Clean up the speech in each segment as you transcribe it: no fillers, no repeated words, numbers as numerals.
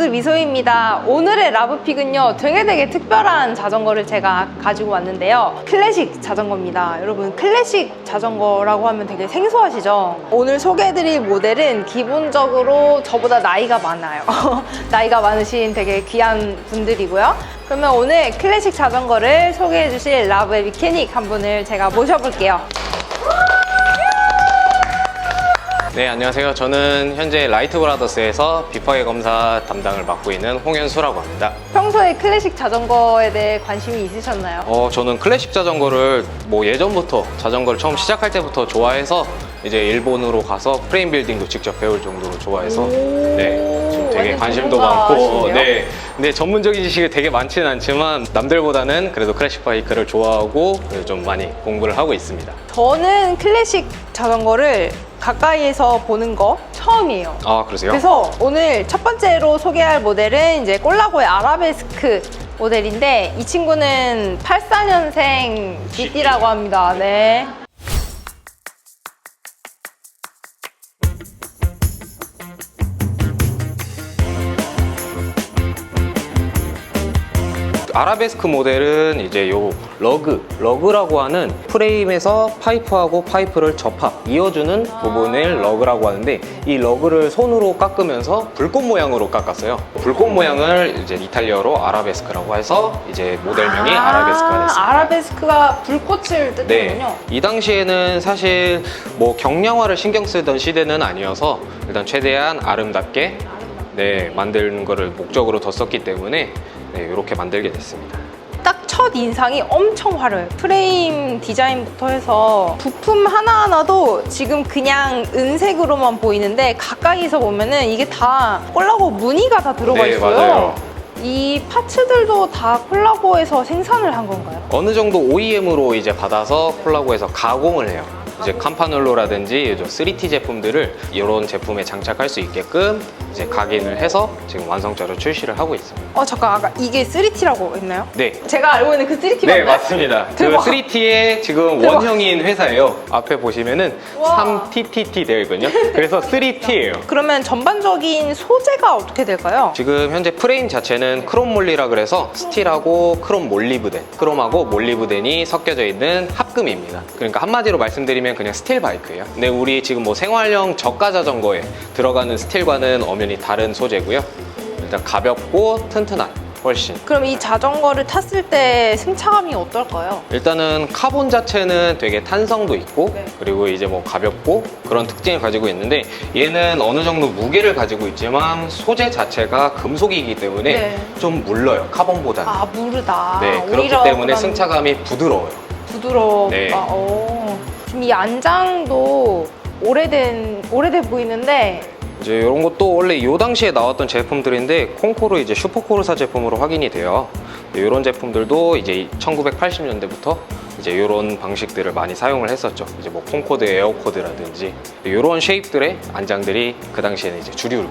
미소입니다. 오늘의 라브픽은요, 되게 특별한 자전거를 제가 가지고 왔는데요. 클래식 자전거입니다. 여러분, 클래식 자전거라고 하면 되게 생소하시죠? 오늘 소개해드릴 모델은 기본적으로 저보다 나이가 많아요. 나이가 많으신 되게 귀한 분들이고요. 그러면 오늘 클래식 자전거를 소개해주실 라브의 미케닉 한 분을 제가 모셔볼게요. 네, 안녕하세요. 저는 현재 라이트 브라더스에서 비파괴 검사 담당을 맡고 있는 홍현수라고 합니다. 평소에 클래식 자전거에 대해 관심이 있으셨나요? 저는 클래식 자전거를 예전부터 자전거를 처음 시작할 때부터 좋아해서 이제 일본으로 가서 프레임 빌딩도 직접 배울 정도로 좋아해서 좀 되게 관심도 많고 근데 전문적인 지식이 되게 많지는 않지만 남들보다는 그래도 클래식 바이크를 좋아하고 좀 많이 공부를 하고 있습니다. 저는 클래식 자전거를 가까이에서 보는 거 처음이에요. 아, 그러세요? 그래서 오늘 첫 번째로 소개할 모델은 이제 꼴라고의 아라베스크 모델인데 이 친구는 84년생 GT라고 합니다. 네. 아라베스크 모델은 이제 요 러그라고 하는 프레임에서 파이프하고 파이프를 이어주는 부분을 러그라고 하는데, 이 러그를 손으로 깎으면서 불꽃 모양으로 깎았어요. 불꽃 모양을 이제 이탈리아로 아라베스크라고 해서 이제 모델명이 아라베스크가 됐습니다. 아라베스크가 불꽃을 뜻하군요. 네. 이 당시에는 사실 경량화를 신경 쓰던 시대는 아니어서 일단 최대한 아름답게 만드는 거를 목적으로 뒀었기 때문에 이렇게 만들게 됐습니다. 딱 첫 인상이 엄청 화려해요. 프레임 디자인부터 해서 부품 하나하나도 지금 그냥 은색으로만 보이는데 가까이서 보면은 이게 다 콜라보 무늬가 다 들어가 있어요. 맞아요. 이 파츠들도 다 콜라보에서 생산을 한 건가요? 어느 정도 OEM으로 이제 받아서 콜라보에서 가공을 해요. 이제 캄파놀로라든지 3T 제품들을 이런 제품에 장착할 수 있게끔 이제 각인을 해서 지금 완성차로 출시를 하고 있습니다. 잠깐, 아까 이게 3T라고 했나요? 네. 제가 알고 있는 그 3T 네, 맞나요? 맞습니다. 그 대박. 3T의 지금 대박. 원형인 회사예요. 앞에 보시면은 와. 3TTT 되어 있거든요. 그래서 3T예요. 그러면 전반적인 소재가 어떻게 될까요? 지금 현재 프레임 자체는 크롬 몰리라 그래서 스틸하고 크롬 몰리브덴, 크롬하고 몰리브덴이 섞여져 있는 합금입니다. 그러니까 한마디로 말씀드리면 그냥 스틸 바이크예요. 근데 우리 지금 생활용 저가 자전거에 들어가는 스틸과는 엄연히 다른 소재고요. 일단 가볍고 튼튼한, 훨씬. 그럼 이 자전거를 탔을 때 승차감이 어떨까요? 일단은 카본 자체는 되게 탄성도 있고 그리고 이제 가볍고 그런 특징을 가지고 있는데, 얘는 어느 정도 무게를 가지고 있지만 소재 자체가 금속이기 때문에 좀 물러요, 카본보다는. 아, 무르다. 그렇기 때문에 승차감이 부드러워요. 부드럽다. 네. 지금 이 안장도 오래돼 보이는데 이제 이런 것도 원래 이 당시에 나왔던 제품들인데 콩코르 이제 슈퍼코르사 제품으로 확인이 돼요. 이런 제품들도 이제 1980년대부터 이제 이런 방식들을 많이 사용을 했었죠. 이제 콩코드 에어코드라든지 이런 쉐입들의 안장들이 그 당시에는 이제 주류로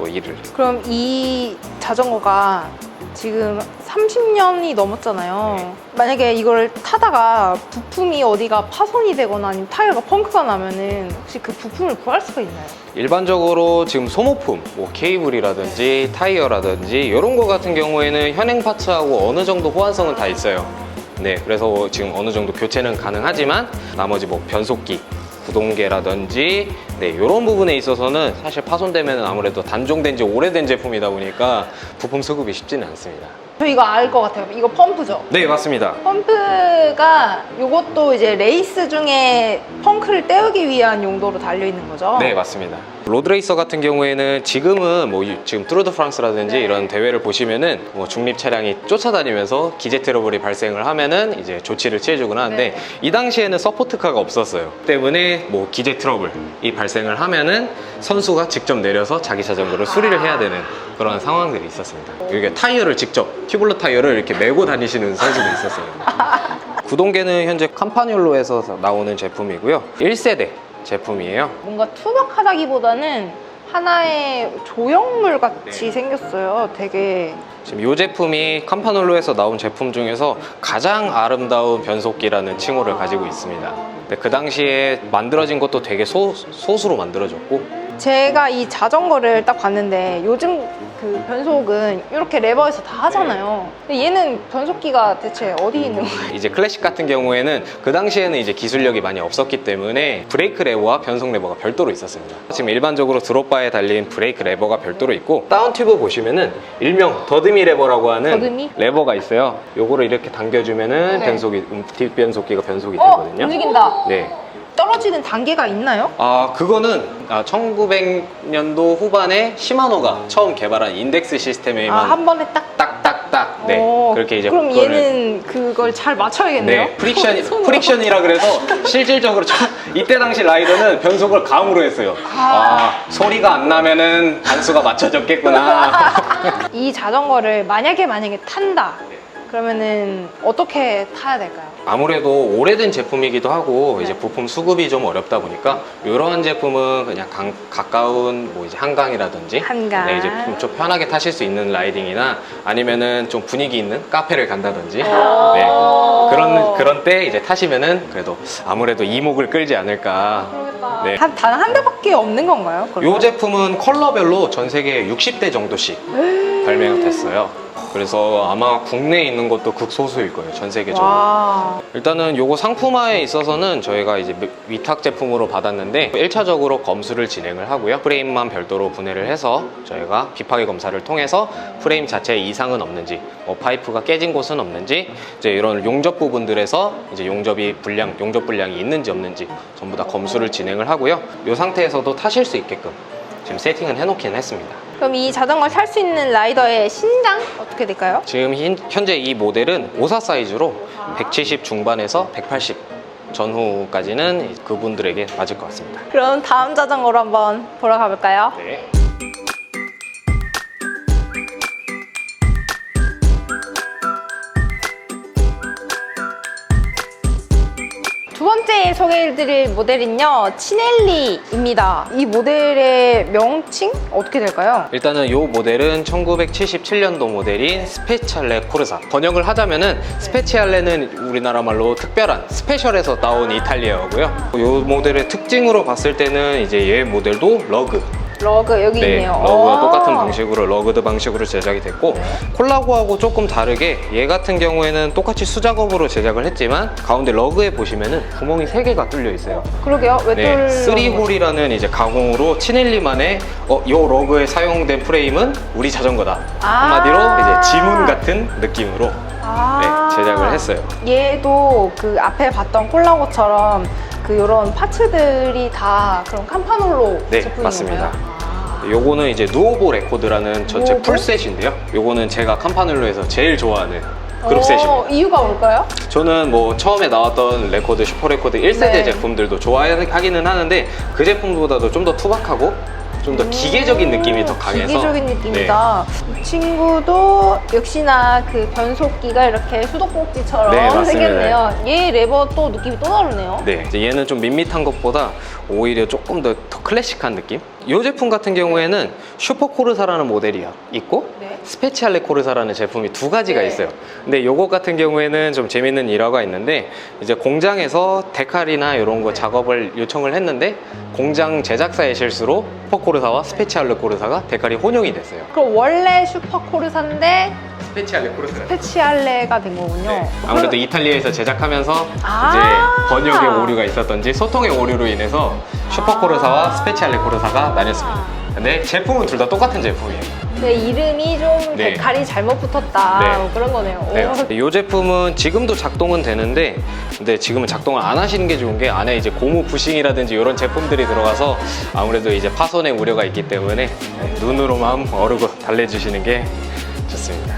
일을. 그럼 이 자전거가 지금 30년이 넘었잖아요. 만약에 이걸 타다가 부품이 어디가 파손이 되거나 아니면 타이어가 펑크가 나면은 혹시 그 부품을 구할 수가 있나요? 일반적으로 지금 소모품, 케이블이라든지 타이어라든지 이런 거 같은 경우에는 현행 파츠하고 어느 정도 호환성은 다 있어요. 그래서 지금 어느 정도 교체는 가능하지만 나머지 변속기, 구동계라든지 이런 부분에 있어서는 사실 파손되면 아무래도 단종된 지 오래된 제품이다 보니까 부품 수급이 쉽지는 않습니다. 저 이거 알 것 같아요. 이거 펌프죠? 네, 맞습니다. 펌프가 이것도 이제 레이스 중에 펑크를 떼우기 위한 용도로 달려있는 거죠? 네, 맞습니다. 로드레이서 같은 경우에는 지금은 지금 뚜르 드 프랑스라든지 이런 대회를 보시면은 중립 차량이 쫓아다니면서 기재 트러블이 발생을 하면은 이제 조치를 취해주곤 하는데 이 당시에는 서포트카가 없었어요. 때문에 기재 트러블이 발생을 하면은 선수가 직접 내려서 자기 자전거를 수리를 해야 되는 그런 상황들이 있었습니다. 이게 타이어를 직접 튜블러 타이어를 이렇게 메고 다니시는 선수도 있었어요. 구동계는 현재 캄파뇰로에서 나오는 제품이고요. 1세대 제품이에요. 뭔가 투박하다기보다는 하나의 조형물 같이 생겼어요. 되게 지금 이 제품이 캄파놀로에서 나온 제품 중에서 가장 아름다운 변속기라는 칭호를 가지고 있습니다. 근데 그 당시에 만들어진 것도 되게 소수로 만들어졌고 제가 이 자전거를 딱 봤는데 요즘 그 변속은 이렇게 레버에서 다 하잖아요. 근데 얘는 변속기가 대체 어디 있는 거예요? 이제 클래식 같은 경우에는 그 당시에는 이제 기술력이 많이 없었기 때문에 브레이크 레버와 변속 레버가 별도로 있었습니다. 지금 일반적으로 드롭바에 달린 브레이크 레버가 별도로 있고, 다운 튜브 보시면은 일명 더듬이 레버라고 하는 더듬이? 레버가 있어요. 요거를 이렇게 당겨주면은 네. 변속이 뒷변속기가 변속이 되거든요. 움직인다. 네. 떨어지는 단계가 있나요? 그거는 1900년도 후반에 시마노가 처음 개발한 인덱스 시스템에만 한 번에 딱. 딱딱딱 네 그렇게 이제 그럼 그거를- 얘는 그걸 잘 맞춰야겠네요. 네, 손으로. 프릭션이라 그래서 실질적으로 이때 당시 라이더는 변속을 감으로 했어요. 소리가 안 나면은 단수가 맞춰졌겠구나. 이 자전거를 만약에 탄다. 그러면은 어떻게 타야 될까요? 아무래도 오래된 제품이기도 하고 이제 부품 수급이 좀 어렵다 보니까 이런 제품은 그냥 가까운 뭐 이제 한강이라든지 한강. 네, 이제 좀 편하게 타실 수 있는 라이딩이나 아니면은 좀 분위기 있는 카페를 간다든지 네, 그런 때 이제 타시면은 그래도 아무래도 이목을 끌지 않을까. 그러겠다. 네. 단 한 대밖에 없는 건가요? 그러면? 이 제품은 컬러별로 전 세계 60대 정도씩 발매가 됐어요. 그래서 아마 국내에 있는 것도 극소수일 거예요, 전 세계적으로. 와. 일단은 요거 상품화에 있어서는 저희가 이제 위탁 제품으로 받았는데 1차적으로 검수를 진행을 하고요. 프레임만 별도로 분해를 해서 저희가 비파기 검사를 통해서 프레임 자체에 이상은 없는지, 뭐 파이프가 깨진 곳은 없는지, 이제 이런 용접 부분들에서 이제 용접 불량이 있는지 없는지 전부 다 검수를 진행을 하고요. 이 상태에서도 타실 수 있게끔 지금 세팅은 해놓긴 했습니다. 그럼 이 자전거를 탈 수 있는 라이더의 신장 어떻게 될까요? 지금 현재 이 모델은 54 사이즈로 170 중반에서 180 전후까지는 그분들에게 맞을 것 같습니다. 그럼 다음 자전거로 한번 보러 가볼까요? 네. 두 번째 소개해드릴 모델은요, 치넬리입니다. 이 모델의 명칭 어떻게 될까요? 일단은 이 모델은 1977년도 모델인 스페치알레 코르사. 번역을 하자면은 스페치알레는 우리나라 말로 특별한, 스페셜에서 나온 이탈리아어고요. 이 모델의 특징으로 봤을 때는 이제 얘 모델도 러그. 러그 여기 네, 있네요. 러그와 똑같은 방식으로 러그드 방식으로 제작이 됐고, 콜라고하고 조금 다르게 얘 같은 경우에는 똑같이 수작업으로 제작을 했지만 가운데 러그에 보시면은 구멍이 3개가 뚫려 있어요. 그러게요. 왜 네, 뚫려? 3홀이라는 이제 가공으로 치넬리만의 요 러그에 사용된 프레임은 우리 자전거다. 한마디로 이제 지문 같은 느낌으로 네, 제작을 했어요. 얘도 그 앞에 봤던 콜라고처럼 그 이런 파츠들이 다 그런 캄파놀로 네, 제품인 맞습니다. 건가요? 요거는 이제 누오보 레코드라는 전체 누오보? 풀셋인데요. 요거는 제가 캄파놀로에서 제일 좋아하는 그룹 셋입니다. 이유가 뭘까요? 저는 뭐 처음에 나왔던 레코드, 슈퍼 레코드 1세대 네. 제품들도 좋아하기는 하는데 그 제품보다도 좀 더 투박하고 좀 더 기계적인 느낌이 더 강해서 기계적인 느낌이다. 이 친구도 역시나 그 변속기가 이렇게 수도꼭지처럼 네, 맞습니다. 생겼네요. 얘 레버 또 느낌이 또 다르네요. 네, 이제 얘는 좀 밋밋한 것보다 오히려 조금 더 클래식한 느낌? 이 제품 같은 경우에는 슈퍼 코르사라는 모델이 있고 네. 스페치알레 코르사라는 제품이 두 가지가 네. 있어요. 근데 요거 같은 경우에는 좀 재밌는 일화가 있는데, 이제 공장에서 데칼이나 이런 거 작업을 요청을 했는데 공장 제작사의 실수로 슈퍼 코르사와 스페치알레 코르사가 데칼이 혼용이 됐어요. 그럼 원래 슈퍼 코르사인데 스페치알레 코르사. 스페치알레가 된 거군요. 네. 아무래도 이탈리아에서 제작하면서 아. 이제 번역의 오류가 있었던지 소통의 오류로 인해서 슈퍼 코르사와 스페치알레 코르사가 나뉘었습니다. 근데 제품은 둘 다 똑같은 제품이에요. 근데 이름이 좀 네. 데칼이 잘못 붙었다. 네. 뭐 그런 거네요. 네. 오. 이 제품은 지금도 작동은 되는데, 근데 지금은 작동을 안 하시는 게 좋은 게 안에 이제 고무 부싱이라든지 이런 제품들이 들어가서 아무래도 이제 파손의 우려가 있기 때문에 네, 눈으로만 어르고 달래주시는 게 좋습니다.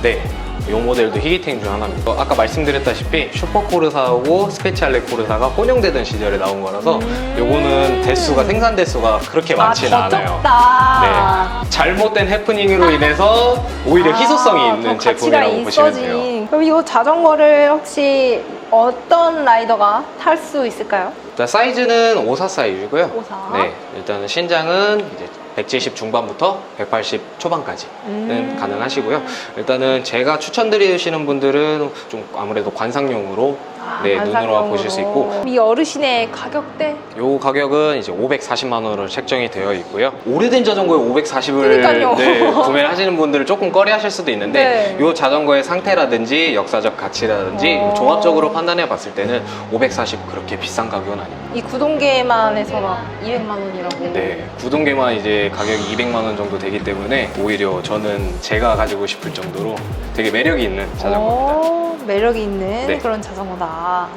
네. 이 모델도 희귀템 중 하나입니다. 아까 말씀드렸다시피 슈퍼 코르사하고 스페치알레 코르사가 혼용되던 시절에 나온 거라서 요거는 생산 대수가 그렇게 많지는 더 않아요. 적다. 네. 잘못된 해프닝으로 인해서 오히려 희소성이 있는 더 가치가 제품이라고 보시면 있어진. 돼요. 그럼 이 자전거를 혹시 어떤 라이더가 탈 수 있을까요? 일단 사이즈는 54 사이즈고요. 54. 네, 일단은 신장은 이제 170 중반부터 180 초반까지는 가능하시고요. 일단은 제가 추천드리시는 분들은 좀 아무래도 관상용으로 네, 눈으로 보실 수 있고, 이 어르신의 가격대? 요 가격은 이제 540만 원으로 책정이 되어 있고요. 오래된 자전거에 540을 그러니까요. 네, 구매를 하시는 분들은 조금 꺼려하실 수도 있는데, 네. 요 자전거의 상태라든지 역사적 가치라든지 종합적으로 판단해 봤을 때는 540 그렇게 비싼 가격은 아닙니다. 이 구동계만 해서 막 200만 원이라고. 네, 구동계만 이제 가격이 200만 원 정도 되기 때문에 오히려 저는 제가 가지고 싶을 정도로 되게 매력이 있는 자전거입니다. 매력이 있는 네. 그런 자전거다.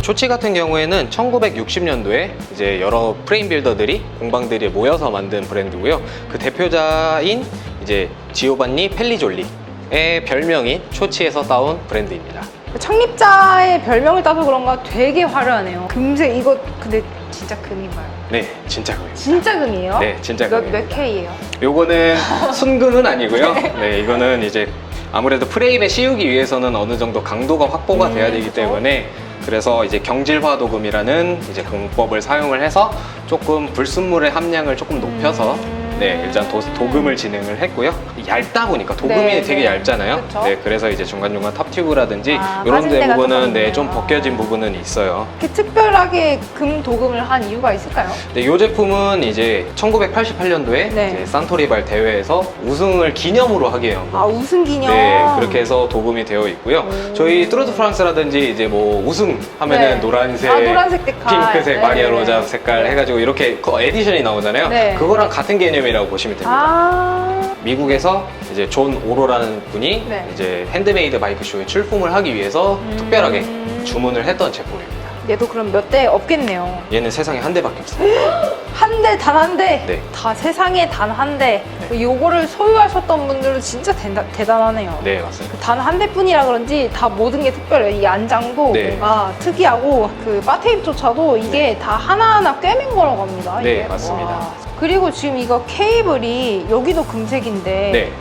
초치 같은 경우에는 1960년도에 이제 여러 프레임 빌더들이 공방들이 모여서 만든 브랜드고요. 그 대표자인 이제 지오반니 펠리졸리의 별명인 초치에서 따온 브랜드입니다. 창립자의 별명을 따서 그런가 되게 화려하네요. 금색 이거 근데 진짜 금인가요? 네, 진짜 금입니다. 진짜 금이에요? 네, 진짜 몇 금입니다. K예요? 요거는 순금은 아니고요. 네, 이거는 이제 아무래도 프레임에 씌우기 위해서는 어느 정도 강도가 확보가 돼야 되기 그쵸? 때문에, 그래서 이제 경질화 도금이라는 이제 공법을 사용을 해서 조금 불순물의 함량을 조금 높여서 네, 일단 도금을 진행을 했고요. 얇다 보니까 도금이 네, 되게 네. 얇잖아요. 그쵸? 네, 그래서 이제 중간중간 탑튜브라든지 이런 빠진 데 데가 부분은 조금 네, 있네요. 좀 벗겨진 부분은 있어요. 이렇게 특별하게 금 도금을 한 이유가 있을까요? 네, 이 제품은 이제 1988년도에 네. 이제 산토리발 대회에서 우승을 기념으로 하기 위한 아, 우승 기념. 네, 그렇게 해서 도금이 되어 있고요. 저희 뚜르드 프랑스라든지 이제 뭐 우승 하면은 네. 노란색, 노란색 색깔. 핑크색, 네. 마리아 로자 색깔 해가지고 이렇게 에디션이 나오잖아요. 네. 그거랑 같은 개념이라고 보시면 됩니다. 미국에서 이제 존 오로라는 분이 네. 이제 핸드메이드 바이크 쇼에 출품을 하기 위해서 특별하게 주문을 했던 제품입니다. 얘도 그럼 몇 대 없겠네요. 얘는 세상에 한 대밖에 없어요. 한 대, 단 한 대. 네. 다 세상에 단 한 대. 요거를 소유하셨던 분들은 진짜 대단하네요. 네, 맞습니다. 단 한 대뿐이라 그런지 다 모든 게 특별해요. 이 안장도 네. 뭔가 특이하고 그 바테입조차도 이게 다 하나하나 꿰맨 거라고 합니다. 네, 이게. 맞습니다. 와. 그리고 지금 이거 케이블이 여기도 금색인데 네.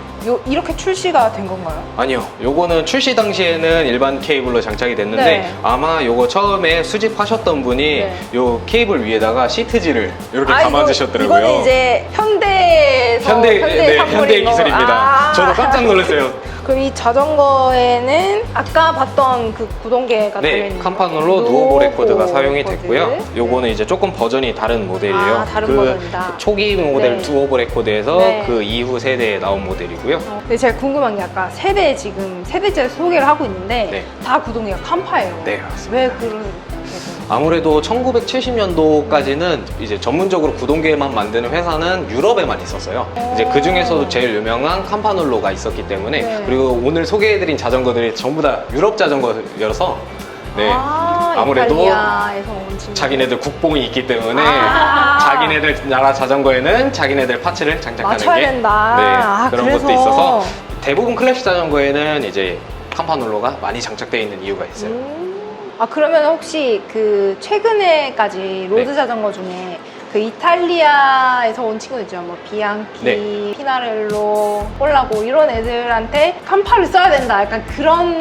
이렇게 출시가 된 건가요? 아니요, 요거는 출시 당시에는 일반 케이블로 장착이 됐는데 네. 아마 요거 처음에 수집하셨던 분이 네. 요 케이블 위에다가 시트지를 이렇게 감아주셨더라고요. 이거는 이제 현대에서 현대 산물인 거. 기술입니다. 저도 깜짝 놀랐어요. 그럼 이 자전거에는 아까 봤던 그 구동계가 네, 달려있는 캄파놀로 거? 누오보 레코드가 사용이 레코드. 됐고요. 요거는 이제 조금 버전이 다른 모델이에요. 아, 다른 그 버전이다. 초기 모델 네. 두오보 레코드에서 네. 그 이후 세대에 나온 모델이고요. 근데 제가 궁금한 게 아까 세대째 소개를 하고 있는데 네. 다 구동계가 캄파예요. 네, 맞습니다. 왜 그런 아무래도 1970년도까지는 이제 전문적으로 구동계만 만드는 회사는 유럽에만 있었어요. 이제 그 중에서도 제일 유명한 캄파놀로가 있었기 때문에, 네. 그리고 오늘 소개해드린 자전거들이 전부 다 유럽 자전거여서 네, 아무래도 이탈리아에서 온 친구. 자기네들 국뽕이 있기 때문에 아. 자기네들 나라 자전거에는 자기네들 파츠를 장착하는 맞춰야 게 된다. 네, 그런 그래서. 것도 있어서 대부분 클래식 자전거에는 이제 캄파놀로가 많이 장착되어 있는 이유가 있어요. 아 그러면 혹시 그 최근에까지 로드 네. 자전거 중에 그 이탈리아에서 온 친구들 있죠. 뭐 비앙키, 네. 피나렐로, 폴라고 이런 애들한테 캄파를 써야 된다. 약간 그런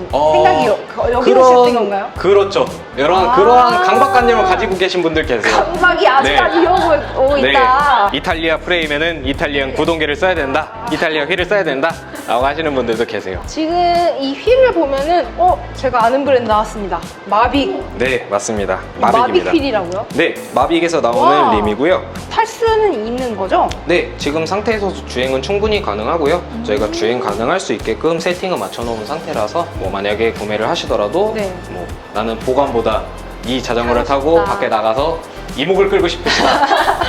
생각이 여기서 시작된 건가요? 그렇죠. 그러한 강박관념을 가지고 계신 분들 계세요. 강박이 아직까지 네. 이어오고 있다. 이탈리아 프레임에는 이탈리안 구동계를 써야 된다. 이탈리아 휠을 써야 된다. 라고 하시는 분들도 계세요. 지금 이 휠을 보면은 제가 아는 브랜드 나왔습니다. 마빅. 네, 맞습니다. 마빅 마빅입니다. 휠이라고요? 네, 마빅에서 나오는 와. 림이고요. 탈 수는 있는 거죠? 네, 지금 상태에서 주행은 충분히 가능하고요. 저희가 주행 가능할 수 있게끔 세팅을 맞춰놓은 상태라서 뭐 만약에 구매를 하시더라도 네. 뭐 나는 보관보다 이 자전거를 타고 싶다. 밖에 나가서 이목을 끌고 싶으시다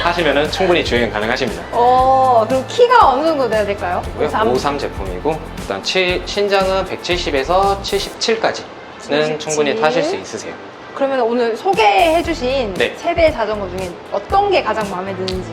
하시면은 충분히 주행 가능하십니다. 그럼 키가 어느 정도 돼야 될까요? 53 제품이고 일단 신장은 170에서 77까지는 77. 충분히 타실 수 있으세요. 그러면 오늘 소개해주신 네. 세대 자전거 중에 어떤 게 가장 마음에 드는지.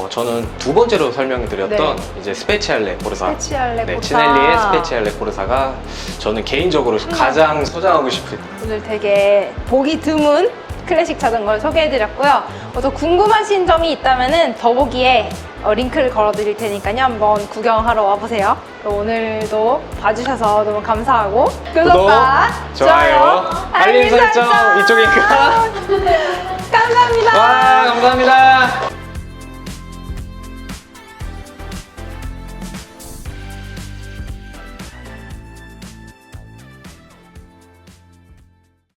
저는 두 번째로 설명드렸던 네. 이제 스페치알레 포르사. 스페치알레 네, 포르사. 치넬리의 스페치알레 포르사가 저는 개인적으로 가장 소장하고 싶은. 오늘 되게 보기 드문 클래식 자전거를 소개해드렸고요. 더 궁금하신 점이 있다면 더보기에 링크를 걸어드릴 테니까요. 한번 구경하러 와보세요. 오늘도 봐주셔서 너무 감사하고 구독과 좋아요, 알림 설정 이쪽에 감사합니다. 와, 감사합니다.